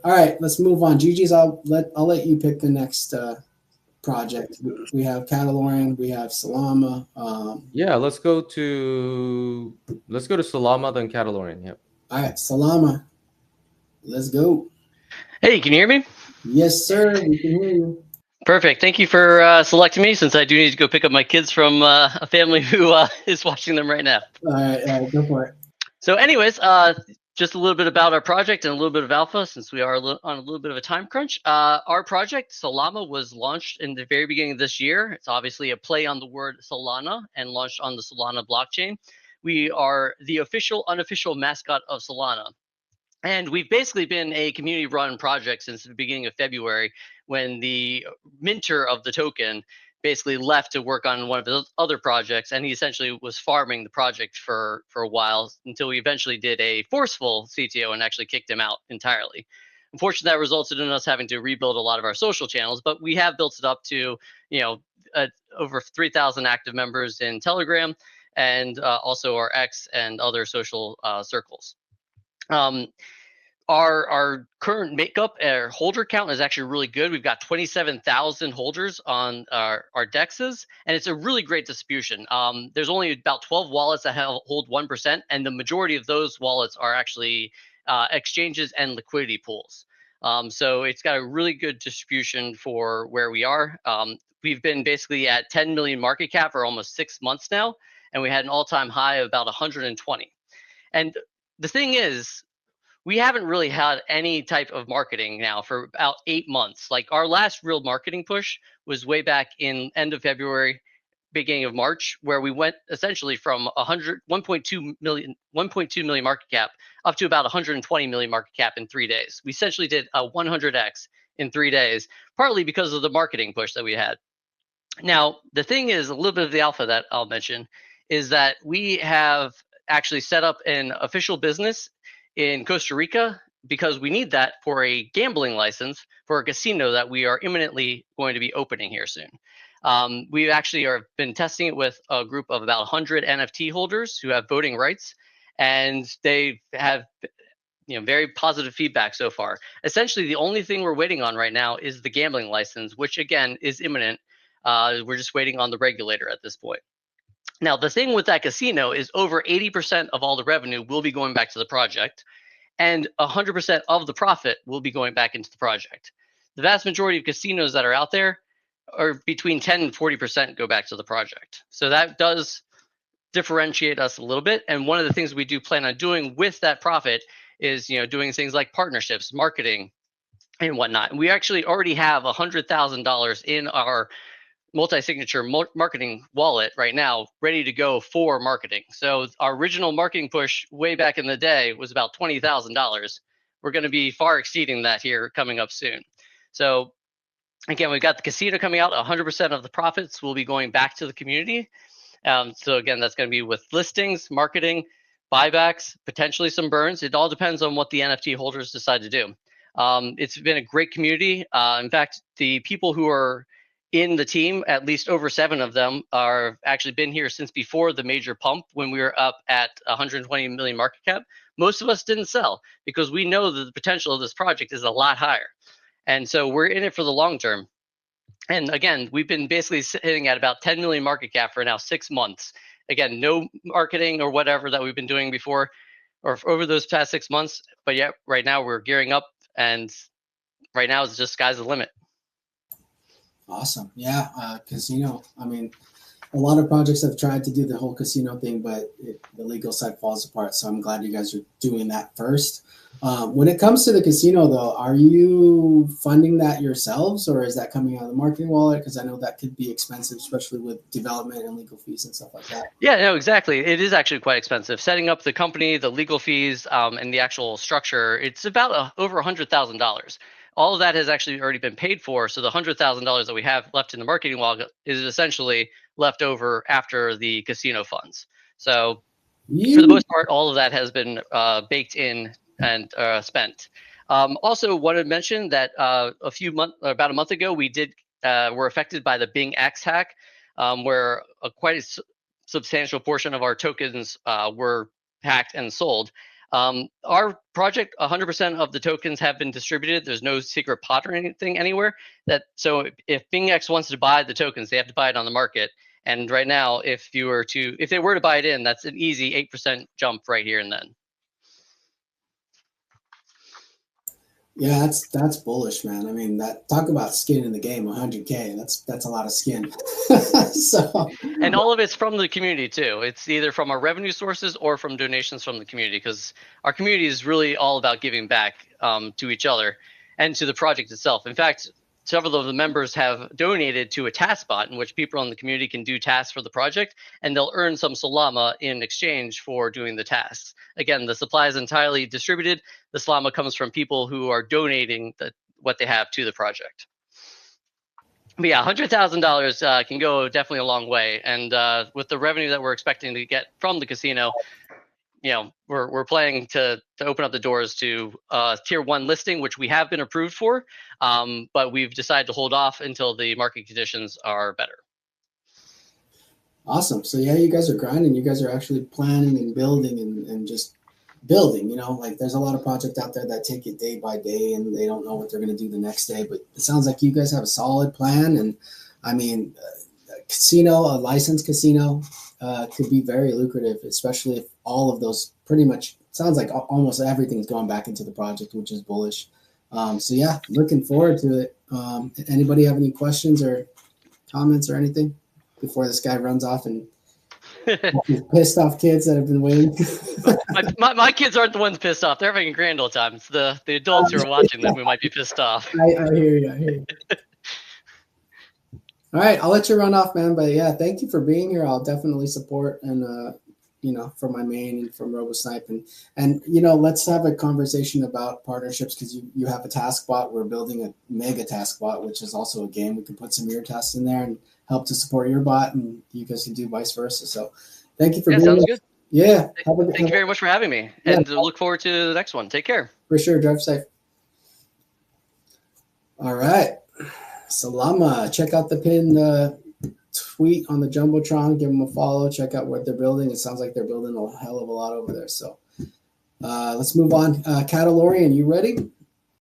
All right, let's move on. Gigi's, I'll let you pick the next project. We have Catalorian, we have Solama. Yeah, let's go to Solama, then Catalorian. Yep. All right, Solama. Let's go. Hey, can you hear me? Yes, sir. We can hear you. Perfect. Thank you for selecting me, since I do need to go pick up my kids from a family who is watching them right now. All right, go for it. So anyways, just a little bit about our project and a little bit of alpha, since we are on a little bit of a time crunch. Our project, Solama, was launched in the very beginning of this year. It's obviously a play on the word Solana and launched on the Solana blockchain. We are the official, unofficial mascot of Solana. And we've basically been a community-run project since the beginning of February, when the minter of the token basically left to work on one of his other projects, and he essentially was farming the project for a while until we eventually did a forceful CTO and actually kicked him out entirely. Unfortunately, that resulted in us having to rebuild a lot of our social channels, but we have built it up to, over 3,000 active members in Telegram, and also our X and other social circles. Our current makeup, our holder count is actually really good. We've got 27,000 holders on our dexes, and it's a really great distribution. There's only about 12 wallets that hold 1%, and the majority of those wallets are actually exchanges and liquidity pools. So it's got a really good distribution for where we are. We've been basically at 10 million market cap for almost 6 months now, and we had an all-time high of about 120. And the thing is, we haven't really had any type of marketing now for about 8 months. Like, our last real marketing push was way back in end of February, beginning of March, where we went essentially from 1.2 million market cap up to about 120 million market cap in 3 days. We essentially did a 100x in 3 days, partly because of the marketing push that we had. Now, the thing is, a little bit of the alpha that I'll mention is that we have actually set up an official business in Costa Rica, because we need that for a gambling license for a casino that we are imminently going to be opening here soon. We actually been testing it with a group of about 100 NFT holders who have voting rights, and they have very positive feedback so far. Essentially, the only thing we're waiting on right now is the gambling license, which again is imminent. We're just waiting on the regulator at this point. Now, the thing with that casino is over 80% of all the revenue will be going back to the project, and 100% of the profit will be going back into the project. The vast majority of casinos that are out there are between 10 and 40% go back to the project. So that does differentiate us a little bit. And one of the things we do plan on doing with that profit is, doing things like partnerships, marketing, and whatnot. And we actually already have $100,000 in our multi-signature marketing wallet right now, ready to go for marketing. So our original marketing push way back in the day was about $20,000. We're going to be far exceeding that here coming up soon. So again, we've got the casino coming out. 100% of the profits will be going back to the community. So again, that's going to be with listings, marketing, buybacks, potentially some burns. It all depends on what the NFT holders decide to do. It's been a great community. In fact, the people who are in the team, at least over 7 of them are actually been here since before the major pump, when we were up at 120 million market cap. Most of us didn't sell because we know that the potential of this project is a lot higher. And so we're in it for the long term. And again, we've been basically sitting at about 10 million market cap for now 6 months. Again, no marketing or whatever that we've been doing before or over those past 6 months. But yet right now we're gearing up, and right now it's just sky's the limit. Awesome. Yeah. Casino. I mean, a lot of projects have tried to do the whole casino thing, but the legal side falls apart. So I'm glad you guys are doing that first. When it comes to the casino, though, are you funding that yourselves, or is that coming out of the marketing wallet? Because I know that could be expensive, especially with development and legal fees and stuff like that. Yeah, no, exactly. It is actually quite expensive. Setting up the company, the legal fees, and the actual structure, it's about over $100,000. All of that has actually already been paid for. So the $100,000 that we have left in the marketing wallet is essentially left over after the casino funds. So for the most part, all of that has been baked in and spent. Also wanted to mention that about a month ago, we were affected by the Bing X hack, where quite a substantial portion of our tokens were hacked and sold. Our project, 100% of the tokens have been distributed. There's no secret pot or anything anywhere. So if BingX wants to buy the tokens, they have to buy it on the market. And right now, if they were to buy it in, that's an easy 8% jump right here and then. Yeah, that's bullish, man. I mean, talk about skin in the game, 100K. That's a lot of skin. So, and all of it's from the community too. It's either from our revenue sources or from donations from the community, because our community is really all about giving back to each other and to the project itself. In fact, several of the members have donated to a task bot in which people in the community can do tasks for the project, and they'll earn some Solama in exchange for doing the tasks. Again, the supply is entirely distributed. The Solama comes from people who are donating what they have to the project. But yeah, $100,000 can go definitely a long way. And with the revenue that we're expecting to get from the casino, we're planning to open up the doors to tier 1 listing, which we have been approved for, but we've decided to hold off until the market conditions are better. Awesome. So yeah, you guys are grinding. You guys are actually planning and building and just building. Like there's a lot of projects out there that take it day by day and they don't know what they're going to do the next day. But it sounds like you guys have a solid plan. And I mean, a licensed casino could be very lucrative, especially if all of those pretty much sounds like almost everything's going back into the project, which is bullish. So yeah, looking forward to it. Anybody have any questions or comments or anything before this guy runs off and pissed off kids that have been waiting? my kids aren't the ones pissed off. They're having a grand old time. It's the adults who are watching them who might be pissed off. I hear you. All right, I'll let you run off, man. But yeah, thank you for being here. I'll definitely support and from my main and from RoboSnipe and let's have a conversation about partnerships, because you have a task bot. We're building a mega task bot, which is also a game. We can put some of your tasks in there and help to support your bot, and you guys can do vice versa. So thank you for being sounds here. Good. Yeah. Thank you very much for having me. And look forward to the next one. Take care. For sure. Drive safe. All right. Solama. Check out the pin tweet on the Jumbotron. Give them a follow. Check out what they're building. It sounds like they're building a hell of a lot over there. So let's move on. Catalorian, you ready?